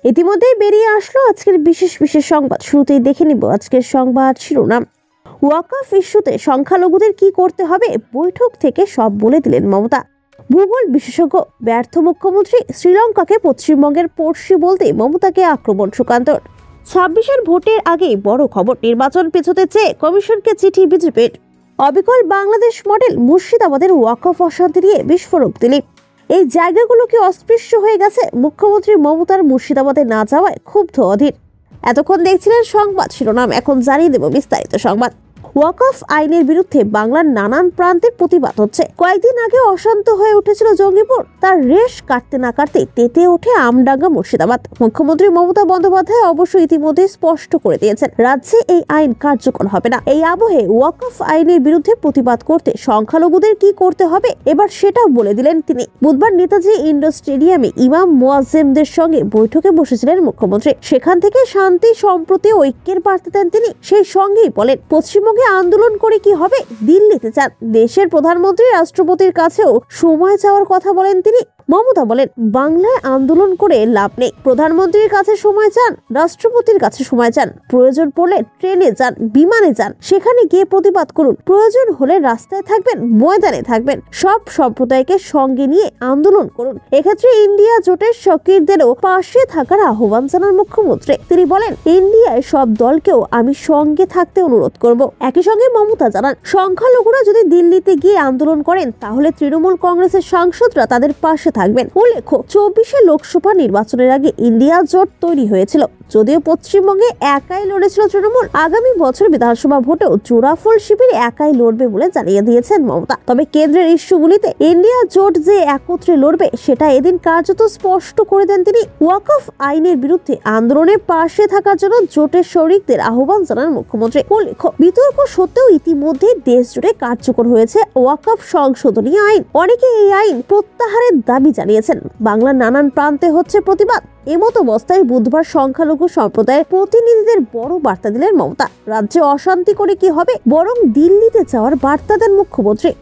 ইতিমধ্যেই বেরিয়ে আসলো আজকের বিশেষ বিশেষ সংবাদ। শুরুতেই দেখে নিব আজকের সংবাদ শিরোনাম। ওয়াকফ ইস্যুতে সংখ্যালঘুদের কি করতে হবে, বৈঠক থেকে সব বলে দিলেন মমতা। ভূগোল বিশেষজ্ঞ ব্যর্থ মুখ্যমন্ত্রী, শ্রীলঙ্কাকে পশ্চিমবঙ্গের পড়শি বলতে মমতাকে আক্রমণ সুকান্তর। 26-এর ভোটের আগেই বড় খবর, নির্বাচন পেছোতে চেয়ে কমিশনকে চিঠি বিজেপির। অবিকল বাংলাদেশ মডেল, মুর্শিদাবাদের ওয়াকফ অশান্তি নিয়ে বিস্ফোরক দিলীপ। এই জায়গাগুলো কি অস্পৃশ্য হয়ে গেছে? মুখ্যমন্ত্রী মমতার মুর্শিদাবাদে না যাওয়ায় ক্ষুব্ধ অধীর। এতক্ষণ দেখছিলেন সংবাদ শিরোনাম, এখন জানিয়ে দেব বিস্তারিত সংবাদ। ওয়াকফ আইনের বিরুদ্ধে বাংলার নানান প্রান্তের প্রতিবাদ হচ্ছে। কয়েকদিন আগে অশান্ত হয়ে উঠেছিল জঙ্গিপুর, তার রেশ কাটতে না কাটতে তেতে ওঠে আমডাঙ্গা মুর্শিদাবাদ। মুখ্যমন্ত্রী মমতা বন্দ্যোপাধ্যায় অবশ্য ইতিমধ্যে স্পষ্ট করে দিয়েছেন, রাজ্যে এই আইন কার্যকর হবে না। এই আবহে ওয়াকফ আইনের বিরুদ্ধে প্রতিবাদ করতে সংখ্যালঘুদের কি করতে হবে এবার সেটাও বলে দিলেন তিনি। বুধবার নেতাজি ইন্ডোর স্টেডিয়ামে ইমাম মুয়াজ্জেমদের সঙ্গে বৈঠকে বসেছিলেন মুখ্যমন্ত্রী। সেখান থেকে শান্তি, সম্প্রতি, ঐক্যের বার্তা দেন তিনি। সেই সঙ্গেই বলেন, পশ্চিমবঙ্গে আন্দোলন করে কি হবে, দিল্লিতে যান। দেশের প্রধানমন্ত্রী, রাষ্ট্রপতির কাছেও সময় চাওয়ার কথা বলেন তিনি। মমতা বলেন, বাংলায় আন্দোলন করে লাভ নেই। প্রধানমন্ত্রীর কাছে সময় চান, রাষ্ট্রপতির কাছে সময় চান। প্রয়োজন পড়লে ট্রেনে যান, বিমানে যান, সেখানে গিয়ে প্রতিবাদ করুন। প্রয়োজন হলে রাস্তায় থাকবেন, ময়দানে থাকবেন। সব সম্প্রদায়কে সঙ্গে নিয়ে আন্দোলন করুন। এক্ষেত্রে ইন্ডিয়া জোটের শকিরদেরও পাশে থাকার আহ্বান জানান মুখ্যমন্ত্রী। তিনি বলেন, ইন্ডিয়ায় সব দলকেও আমি সঙ্গে থাকতে অনুরোধ করব। একই সঙ্গে মমতা জানান, সংখ্যালঘুরা যদি দিল্লিতে গিয়ে আন্দোলন করেন তাহলে তৃণমূল কংগ্রেসের সাংসদরা তাদের পাশে থাকবেন। উল্লেখ্য, 24-এ লোকসভা নির্বাচনের আগে ইন্ডিয়া জোট তৈরি হয়েছিল। যদিও পশ্চিমবঙ্গে একাই লড়েছিল তৃণমূল, আগামী বছর বিধানসভা ভোটেও জোড়াফুল শিবির একাই লড়বে বলে জানিয়ে দিয়েছেন মমতা। তবে কেন্দ্রের ইস্যুগুলিতে ইন্ডিয়া জোট যে একত্রে লড়বে সেটা এদিন কার্যত স্পষ্ট করে দেন তিনি। ওয়াকফ আইনের বিরুদ্ধে আন্দোলনের পাশে থাকার জন্য জোটের শরিকদের আহ্বান জানান মুখ্যমন্ত্রী। উল্লেখ্য, বিতর্ক সত্ত্বেও ইতিমধ্যে দেশ জুড়ে কার্যকর হয়েছে ওয়াকফ সংশোধনী আইন। অনেকে এই আইন প্রত্যাহারের দাবি জানিয়েছেন। বাংলার নানান প্রান্তে হচ্ছে প্রতিবাদ। এমতো অবস্থায় বুধবার সংখ্যালঘু সম্প্রদায়ের প্রতিনিধিদের বড় বার্তা দিলেন মমতা। রাজ্যে অশান্তি করে কি হবে, বরং দিল্লিতে যাওয়ার বার্তা দেন মুখ্যমন্ত্রী।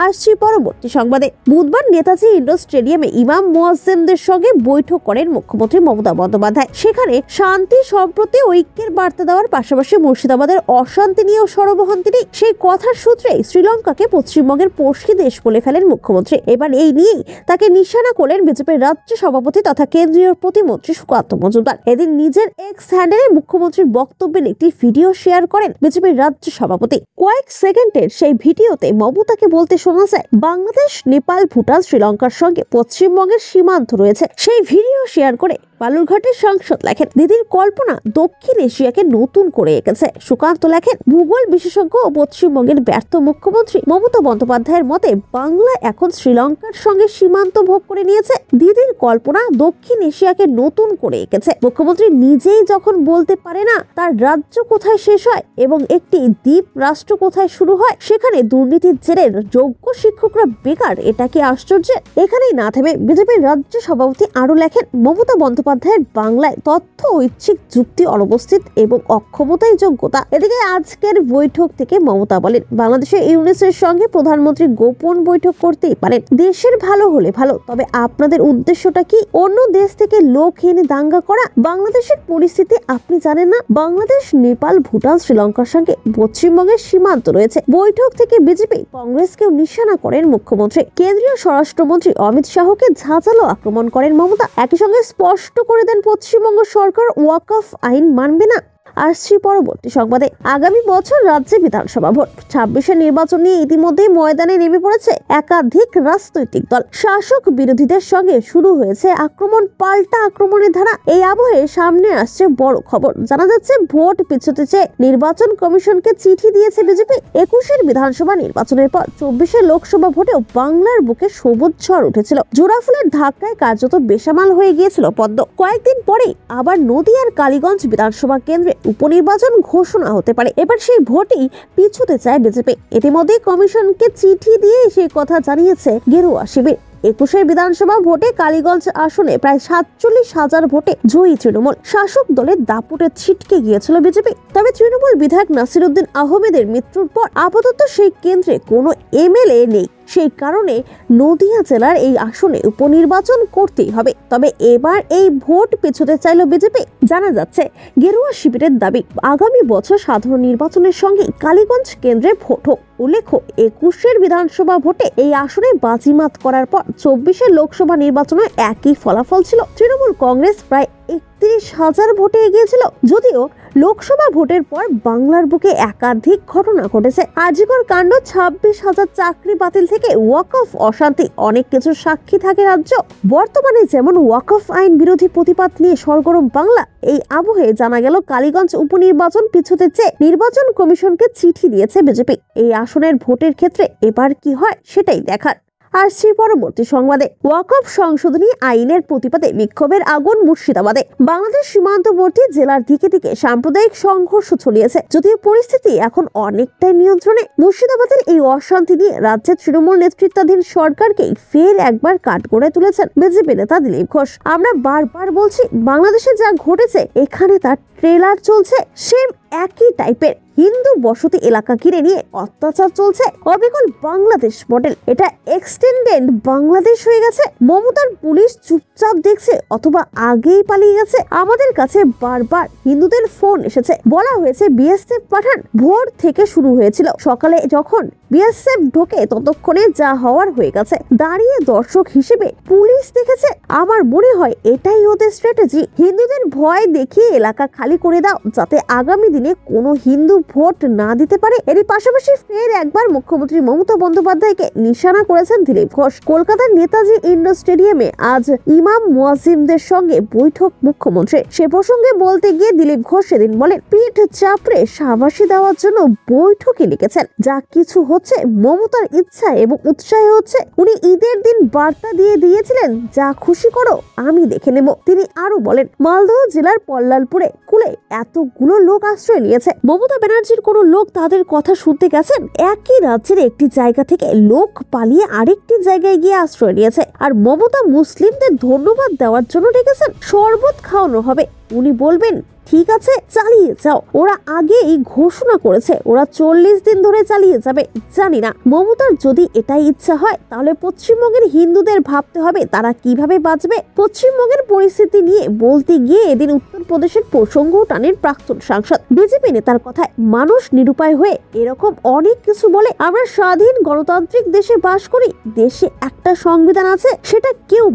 আসছি পরবর্তী সংবাদে। বুধবার নেতাজি ইন্ডোর স্টেডিয়ামে ইমাম মুয়াজ্জেমদের সঙ্গে বৈঠক করেন মুখ্যমন্ত্রী মমতা বন্দ্যোপাধ্যায়। সেখানে শান্তি, সম্প্রতি, ঐক্যের বার্তা দেওয়ার পাশাপাশি মুর্শিদাবাদের অশান্তি নিয়েও সরব হন তিনি। সেই কথার সূত্রে শ্রীলঙ্কাকে পশ্চিমবঙ্গের পড়শি দেশ বলে ফেলেন মুখ্যমন্ত্রী। এবার এই নিয়েই তাকে নিশানা করলেন বিজেপির রাজ্য সভাপতি তথা কেন্দ্রীয় প্রতিমন্ত্রী সুকান্ত মজুমদার। এদিন নিজের এক্স হ্যান্ডেলে মুখ্যমন্ত্রীর বক্তব্যের একটি ভিডিও শেয়ার করেন বিজেপির রাজ্য সভাপতি। কয়েক সেকেন্ডের সেই ভিডিওতে মমতাকে বলতে শোনা যায়, বাংলাদেশ, নেপাল, ভুটান, শ্রীলঙ্কার সঙ্গে পশ্চিমবঙ্গের সীমান্ত রয়েছে। সেই ভিডিও শেয়ার করে বালুরঘাটের সাংসদ লেখেন, দিদির কল্পনা দক্ষিণ এশিয়াকে নতুন করে এঁকেছে। সুকান্ত লেখেন, ভূগোল বিশেষজ্ঞ ও পশ্চিমবঙ্গের ব্যর্থ মুখ্যমন্ত্রী মমতা বন্দ্যোপাধ্যায়ের মতে বাংলা এখন শ্রীলঙ্কার সঙ্গে সীমান্ত ভোগ করে নিয়েছে। দিদির কল্পনা দক্ষিণ এশিয়াকে নতুন করে এঁকেছে। মুখ্যমন্ত্রী নিজেই যখন বলতে পারে না তার রাজ্য কোথায় শেষ হয় এবং একটি দ্বীপ রাষ্ট্র কোথায় শুরু হয়, সেখানে দুর্নীতির জেরে যোগ্য শিক্ষকরা বেকার, এটা কি আশ্চর্য? এখানেই না থেমে বিজেপির রাজ্য সভাপতি আরো লেখেন, মমতা বন্দ্যোপাধ্যায়ের বাংলায় তথ্য, ঐচ্ছিক যুক্তি অনুপস্থিত এবং অক্ষমতাই যোগ্যতা। এদিকে আজকের বৈঠক থেকে মমতা বলেন, বাংলাদেশের ইউনিসের সঙ্গে প্রধানমন্ত্রী গোপন বৈঠক করতেই পারেন। দেশের ভালো হলে ভালো, তবে আপনাদের উদ্দেশ্যটা কি? অন্য দেশ থেকে লোক এনে দাঙ্গা করা? বাংলাদেশের পরিস্থিতি আপনি জানেন না? বাংলাদেশ, নেপাল, ভুটান, শ্রীলঙ্কার সঙ্গে পশ্চিমবঙ্গের সীমান্ত রয়েছে। বৈঠক থেকে বিজেপি, কংগ্রেসকেও নিশানা করেন মুখ্যমন্ত্রী। কেন্দ্রীয় স্বরাষ্ট্রমন্ত্রী অমিত শাহকে ঝাঁঝালো আক্রমণ করেন মমতা। একই সঙ্গে স্পষ্ট করে দেন, পশ্চিমবঙ্গ সরকার ওয়াকফ আইন মানবে না। আসছি পরবর্তী সংবাদে। আগামী বছর রাজ্যে বিধানসভা ভোট। 26-এর নির্বাচন নিয়ে ইতিমধ্যেই ময়দানে নেমে পড়েছে একাধিক রাজনৈতিক দল। শাসক বিরোধীদের সঙ্গে শুরু হয়েছে আক্রমণ পাল্টা আক্রমণের ধারা। এই আবহে সামনে আসছে বড় খবর। জানা যাচ্ছে, ভোট পিছোতে চেয়ে নির্বাচন কমিশনকে চিঠি দিয়েছে বিজেপি। 21-এর বিধানসভা নির্বাচনের পর 24-এর লোকসভা ভোটেও বাংলার বুকে সবুজ ঝড় উঠেছিল। জোড়াফুলের ধাক্কায় কার্যত বেসামাল হয়ে গিয়েছিল পদ্ম। কয়েকদিন পরে আবার নদিয়ার কালীগঞ্জ বিধানসভা কেন্দ্রে উপনির্বাচন ঘোষণা হতে পারে। এবার সেই ভোটই পিছুতে চায় বিজেপি। ইতিমধ্যে কমিশনকে চিঠি দিয়ে সেই কথা জানিয়েছে গেরুয়া শিবির। 21-এর বিধানসভা ভোটে কালীগঞ্জ আসনে প্রায় 47,000 ভোটে জয়ী তৃণমূল। শাসক দলের দাপুটে ছিটকে গিয়েছিল বিজেপি। তবে তৃণমূল বিধায়ক নাসিরউদ্দিন আহমেদের মৃত্যুর পর আপাতত সেই কেন্দ্রে কোনো এমএলএ নেই। সেই কারণে নদিয়া জেলার এই আসনে উপনির্বাচন করতেই হবে। তবে এবার এই ভোট পেছোতে চাইল বিজেপি। জানা যাচ্ছে গেরুয়া শিবিরের দাবি আগামী বছর সাধারণ নির্বাচনের সঙ্গে কালীগঞ্জ কেন্দ্রে ভোট হোক। উল্লেখ্য 21 বিধানসভা ভোটে এই আসনে বাজিমাত করার পর 24 লোকসভা নির্বাচনে একই ফলাফল ছিল। তৃণমূল কংগ্রেস প্রায় 31,000 ভোটে এগিয়েছিল। যদিও লোকসভা ভোটের পর বাংলার বুকে একাধিক ঘটনা ঘটেছে। আরজিকর কাণ্ড, 26,000 চাকরি বাতিল থেকে ওয়াকফ অশান্তি, অনেক কিছু সাক্ষী থাকে রাজ্য। বর্তমানে যেমন ওয়াকফ আইন বিরোধী প্রতিবাদ নিয়ে সরগরম বাংলা, এই আবহে জানা গেল কালীগঞ্জ উপনির্বাচন পিছুতে চেয়ে নির্বাচন কমিশনকে চিঠি দিয়েছে বিজেপি। এই আসনের ভোটের ক্ষেত্রে এবার কি হয় সেটাই দেখার। আর সেই পরবর্তী সংবাদে, ওয়াকফ সংশোধনী আইনের প্রতিবাদে বিক্ষোভের আগুন মুর্শিদাবাদে। বাংলাদেশ সীমান্তবর্তী জেলার দিকে দিকে সাম্প্রদায়িক সংঘর্ষ ছড়িয়েছে, যদিও পরিস্থিতি এখন অনেকটাই নিয়ন্ত্রণে। মুর্শিদাবাদের এই অশান্তি নিয়ে রাজ্যের তৃণমূল নেতৃত্বাধীন সরকারকেই ফের একবার কাঠগড়ায় তুলেছেন বিজেপি নেতা দিলীপ ঘোষ। আমরা বারবার বলছি, বাংলাদেশে যা ঘটেছে এখানে তার ট্রেলার চলছে। সেম একই টাইপের হিন্দু বসতি এলাকা ঘিরে নিয়ে অত্যাচার চলছে। অবিকল বাংলাদেশ মডেল, এটা এক্সটেন্ডেড বাংলাদেশ হয়ে গেছে। মমতার পুলিশ চুপচাপ দেখছে অথবা আগেই পালিয়ে গেছে। আমাদের কাছে বারবার হিন্দুদের ফোন এসেছে, বলা হয়েছে বিএসএফ পাঠান। ভোর থেকে শুরু হয়েছিল, সকালে যখন বিএসএফ ঢোকে ততক্ষণে যা হওয়ার হয়ে গেছে। দাঁড়িয়ে দর্শক হিসেবে পুলিশ দেখেছে। আমার মনে হয় এটাই ওদের স্ট্র্যাটেজি। হিন্দুদের ভয় দেখিয়ে এলাকা খালি করে দাও, যাতে আগামী দিনে কোনো হিন্দু ভোট না দিতে পারে। এরই পাশাপাশি ফের একবার মুখ্যমন্ত্রী মমতা বন্দ্যোপাধ্যায়কে নিশানা করেছেন দিলীপ ঘোষ। কলকাতার নেতাজি ইন্ডোর স্টেডিয়ামে আজ ইমাম মুয়াজ্জিনদের সঙ্গে বৈঠক মুখ্যমন্ত্রী। সে প্রসঙ্গে বলতে গিয়ে দিলীপ ঘোষ সেদিন বলেন, পিঠ চাপড়ে শাবাশি দেওয়ার জন্য বৈঠকে লিখেছেন। যা কিছু হচ্ছে মমতার ইচ্ছা এবং উৎসাহে হচ্ছে। উনি ঈদের দিন বার্তা দিয়ে দিয়েছিলেন, যা খুশি করো আমি দেখে নেব। তিনি আরো বলেন, মালদহ জেলার পল্লালপুরে কুলে এতগুলো লোক আশ্রয় নিয়েছে। মমতা ব্যানার্জির কোনো লোক তাদের কথা শুনতে গেছেন? একই রাজ্যের একটি জায়গা থেকে লোক পালিয়ে আরেকটি জায়গায় গিয়ে আশ্রয় নিয়েছে, আর মমতা মুসলিমদের ধন্যবাদ দেওয়ার জন্য ডেকেছেন। শরবত খাওয়ানো হবে, উনি বলবেন ঠিক আছে চালিয়ে যাও। ওরা আগেই ঘোষণা করেছে ওরা 40 দিন ধরে চালিয়ে যাবে। জানি না মমতার যদি এটাই ইচ্ছা হয়, তাহলে পশ্চিমবঙ্গের হিন্দুদের ভাবতে হবে তারা কিভাবে বাঁচবে। পশ্চিমবঙ্গের পরিস্থিতি নিয়ে বলতে গিয়ে এদিন উত্তরপ্রদেশের প্রসঙ্গ টানের প্রাক্তন সাংসদ। বিজেপি নেতার কথায় মানুষ নিরুপায় হয়ে এরকম অনেক কিছু বলে। আমরা স্বাধীন গণতান্ত্রিক দেশে বাস করি, দেশে একটা সংবিধান আছে, সেটা কেউ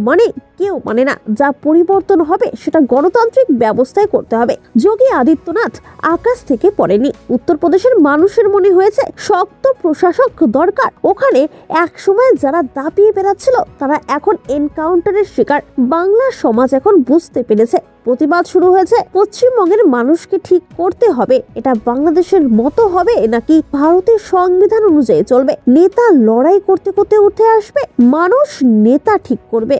মানে না। যা পরিবর্তন হবে সেটা গণতান্ত্রিক ব্যবস্থায় করতে হবে। যোগী আদিত্যনাথ আকাশ থেকে পড়েনি। উত্তরপ্রদেশের মানুষের মনে হয়েছে শক্ত প্রশাসক দরকার। ওখানে এক সময় যারা দাপিয়ে বেড়াচ্ছিল তারা এখন এনকাউন্টারের শিকার। বাংলার সমাজ এখন বুঝতে পেরেছে, প্রতিবাদ শুরু হয়েছে। পশ্চিমবঙ্গের মানুষকে ঠিক করতে হবে এটা বাংলাদেশের মতো হবে নাকি ভারতের সংবিধান অনুযায়ী চলবে। নেতা লড়াই করতে করতে উঠে আসবে, মানুষ নেতা ঠিক করবে।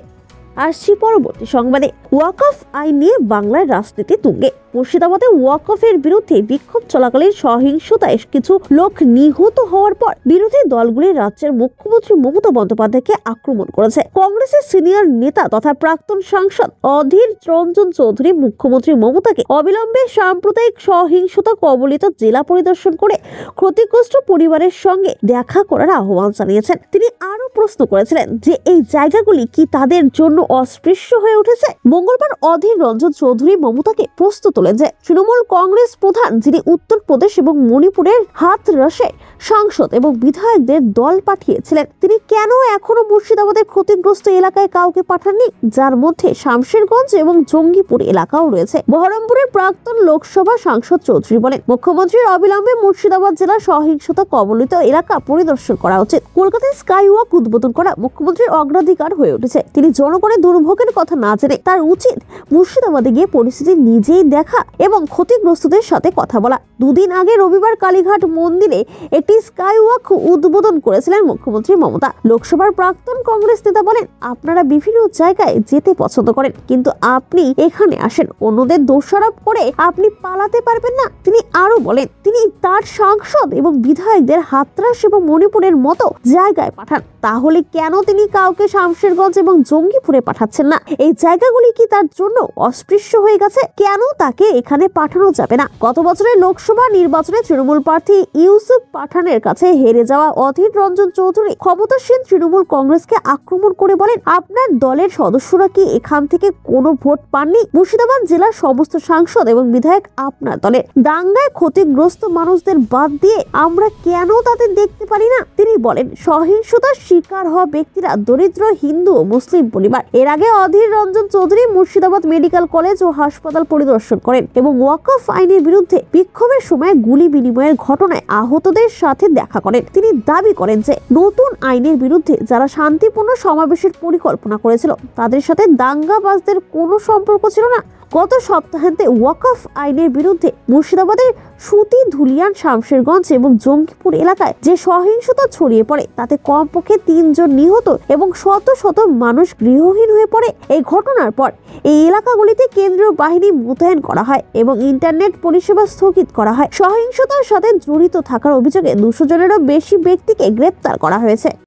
আসছি পরবর্তী সংবাদে। ওয়াকফ আইন নিয়ে বাংলার রাজনীতি তুঙ্গে। মুর্শিদাবাদে ওয়াকফের বিরুদ্ধে বিক্ষোভ চলাকালীন সহিংসতায় কিছু লোক নিহত হওয়ার পর বিরোধী দলগুলি রাজ্যের মুখ্যমন্ত্রী মমতা বন্দ্যোপাধ্যায়কে আক্রমণ করেছে। কংগ্রেসের সিনিয়র নেতা তথা প্রাক্তন সাংসদ অধীর রঞ্জন চৌধুরী মুখ্যমন্ত্রী মমতাকে অবিলম্বে সাম্প্রদায়িক সহিংসতা কবলিত জেলা পরিদর্শন করে ক্ষতিগ্রস্ত পরিবারের সঙ্গে দেখা করার আহ্বান জানিয়েছেন। তিনি আরো প্রশ্ন করেছিলেন যে এই জায়গাগুলি কি তাদের জন্য অস্পৃশ্য হয়ে উঠেছে। মঙ্গলবার অধীর রঞ্জন চৌধুরী মমতাকে প্রশ্ন তোলেন যে তৃণমূল কংগ্রেস প্রধান, যিনি উত্তরপ্রদেশ এবং মণিপুরের হাথরসে সাংসদ এবং বিধায়কদের দল পাঠিয়েছিলেন, তিনি কেন এখনো মুর্শিদাবাদের ক্ষতিগ্রস্ত এলাকায় কাউকে পাঠাননি, যার মধ্যে শামশেরগঞ্জ এবং জঙ্গিপুর এলাকাও রয়েছে। বহরমপুরের প্রাক্তন লোকসভা সাংসদ চৌধুরী বলেন, মুখ্যমন্ত্রীর অবিলম্বে মুর্শিদাবাদ জেলার সহিংসতা কবলিত এলাকা পরিদর্শন করা উচিত। কলকাতায় স্কাই ওয়াক উদ্বোধন করা মুখ্যমন্ত্রীর অগ্রাধিকার হয়ে উঠেছে। তিনি জনগণের দুর্ভোগের কথা না জেনে তার উচিত মুর্শিদাবাদে গিয়ে পরিস্থিতি নিজেই দেখা এবং ক্ষতিগ্রস্তদের সাথে কথা বলা। দুদিন আগে রবিবার কালীঘাট মন্দিরে একটি স্কাই ওয়াক উদ্বোধন করেছিলেন মুখ্যমন্ত্রী মমতা। লোকসভার প্রাক্তন কংগ্রেস নেতা বলেন, আপনারা বিভিন্ন জায়গায় যেতে পছন্দ করেন, কিন্তু আপনি এখানে আসেন, অন্যদের দোষারোপ করে আপনি পালাতে পারবেন না। তিনি আরো বলেন, তিনি তার সাংসদ এবং বিধায়কদের হাতরাস এবং মণিপুরের মতো জায়গায় পাঠান, তাহলে কেন তিনি কাউকে শামশেরগঞ্জ এবং জঙ্গিপুরে পাঠাচ্ছেন না? এই জায়গাগুলি কি কি তার জন্য অস্পৃশ্য হয়ে গেছে? কেন তাকে এখানে পাঠানো যাবে না? গত বছরের লোকসভা নির্বাচনে তৃণমূল প্রার্থী ইউসুফ পাঠানের কাছে হেরে যাওয়া অধীর রঞ্জন চৌধুরী ক্ষমতাসীন তৃণমূল কংগ্রেসকে আক্রমণ করে বলেন, আপনার দলের সদস্যরা কি এখান থেকে কোনো ভোট পাননি? মুর্শিদাবাদ জেলার সমস্ত সাংসদ এবং বিধায়ক আপনার দলের। দাঙ্গায় ক্ষতিগ্রস্ত মানুষদের বাদ দিয়ে আমরা কেন তাদের দেখতে পারি না? তিনি বলেন, সহিংসতার শিকার হওয়া ব্যক্তিরা দরিদ্র হিন্দু ও মুসলিম পরিবার। এর আগে অধীর রঞ্জন চৌধুরী মুর্শিদাবাদ মেডিকেল কলেজ ও হাসপাতাল পরিদর্শন করেন এবং ওয়াকফ আইনের বিরুদ্ধে বিক্ষোভের সময় গুলি বিনিময়ের ঘটনায় আহতদের সাথে দেখা করেন। তিনি দাবি করেন যে নতুন আইনের বিরুদ্ধে যারা শান্তিপূর্ণ সমাবেশের পরিকল্পনা করেছিল তাদের সাথে দাঙ্গাবাজদের কোনো সম্পর্ক ছিল না। গত সপ্তাহান্তে ওয়াকফ আইনের বিরুদ্ধে মুর্শিদাবাদের সুতি, ধুলিয়ান, শামশেরগঞ্জ এবং জঙ্গিপুর এলাকায় যে সহিংসতা ছড়িয়ে পড়ে তাতে কমপক্ষে 3 জন নিহত এবং শত শত মানুষ গৃহহীন হয়ে পড়ে। এই ঘটনার পর এই এলাকাগুলিতে কেন্দ্রীয় বাহিনী মোতায়েন করা হয় এবং ইন্টারনেট পরিষেবা স্থগিত করা হয়। সহিংসতার সাথে জড়িত থাকার অভিযোগে 200 জনেরও বেশি ব্যক্তিকে গ্রেপ্তার করা হয়েছে।